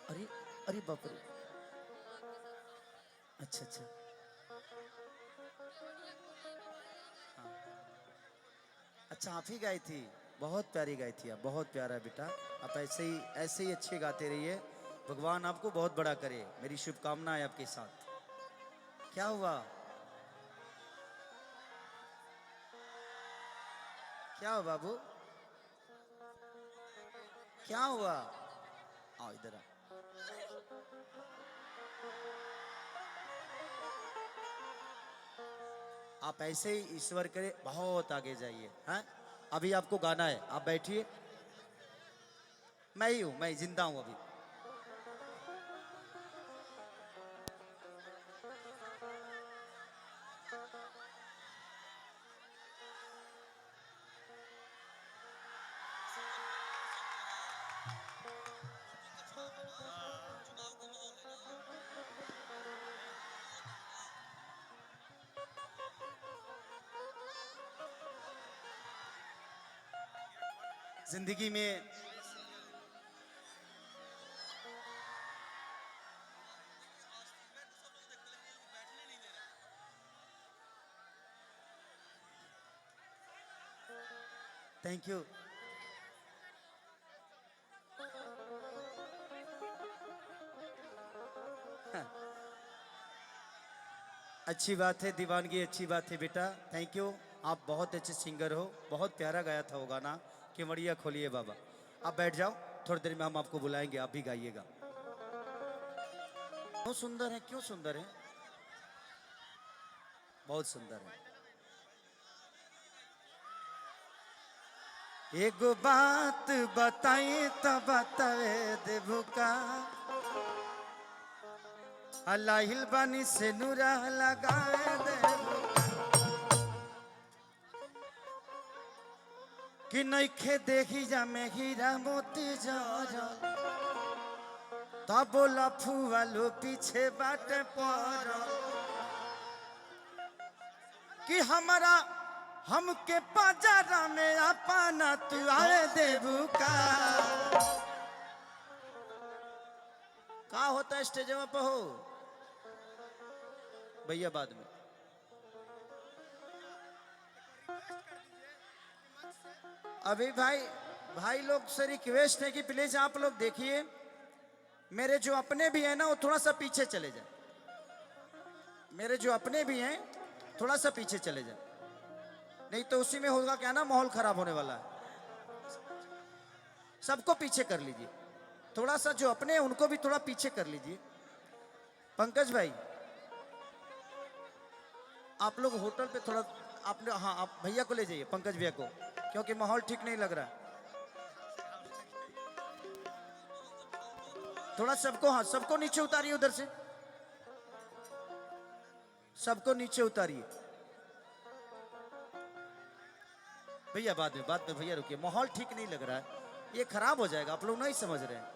अरे अरे बाप रे। अच्छा अच्छा। अच्छा आप ही गाई थी। बहुत प्यारी गाई थी आप, बहुत प्यारा बेटा। आप ऐसे ही अच्छे गाते रहिए। भगवान आपको बहुत बड़ा करे, मेरी शुभकामनाएं आपके साथ। क्या हुआ? क्या हुआ बाबू? क्या हुआ? आओ इधर आओ। आप ऐसे ही ईश्वर करे बहुत आगे जाइए। हैं? अभी आपको गाना है, आप बैठिए। मैं ही हूं, मैं जिंदा हूं अभी। जिंदगी में थैंक यू। अच्छी बात है दीवानगी, अच्छी बात है बेटा, थैंक यू। आप बहुत अच्छे सिंगर हो, बहुत प्यारा गाया था वो गाना। केवड़िया खोलिए बाबा। आप बैठ जाओ, थोड़ी देर में हम आपको बुलाएंगे, आप भी गाइएगा। क्यों सुंदर है, क्यों सुंदर है? बहुत सुंदर है। एक बात बताई तो बतावे देबू का। अल्लाहिल बानी से नूरा लगाए देबू कि नइखे देखी जा में हीरा मोती जरल। तब बोला फुआ लो पीछे बाटे पर कि हमारा हमके बाजारा में अपना तू आए देबू का होता है स्टेज पे हो भैया बाद में। अभी भाई भाई लोग से रिक्वेस्ट है कि प्लीज आप लोग देखिए, मेरे जो अपने भी हैं ना वो थोड़ा सा पीछे चले जाए। मेरे जो अपने भी हैं थोड़ा सा पीछे चले जाए, नहीं तो उसी में होगा क्या ना, माहौल खराब होने वाला है। सबको पीछे कर लीजिए, थोड़ा सा जो अपने हैं उनको भी थोड़ा पीछे कर लीजिए। पंकज भाई आप लोग होटल पे थोड़ा आपने, हाँ आप भैया को ले जाइए, पंकज भैया को, क्योंकि माहौल ठीक नहीं लग रहा है। थोड़ा सबको, हाँ सबको नीचे उतारिए, उधर से सबको नीचे उतारिए। भैया बाद में भैया रुकिए, माहौल ठीक नहीं लग रहा है, ये खराब हो जाएगा, आप लोग नहीं समझ रहे हैं।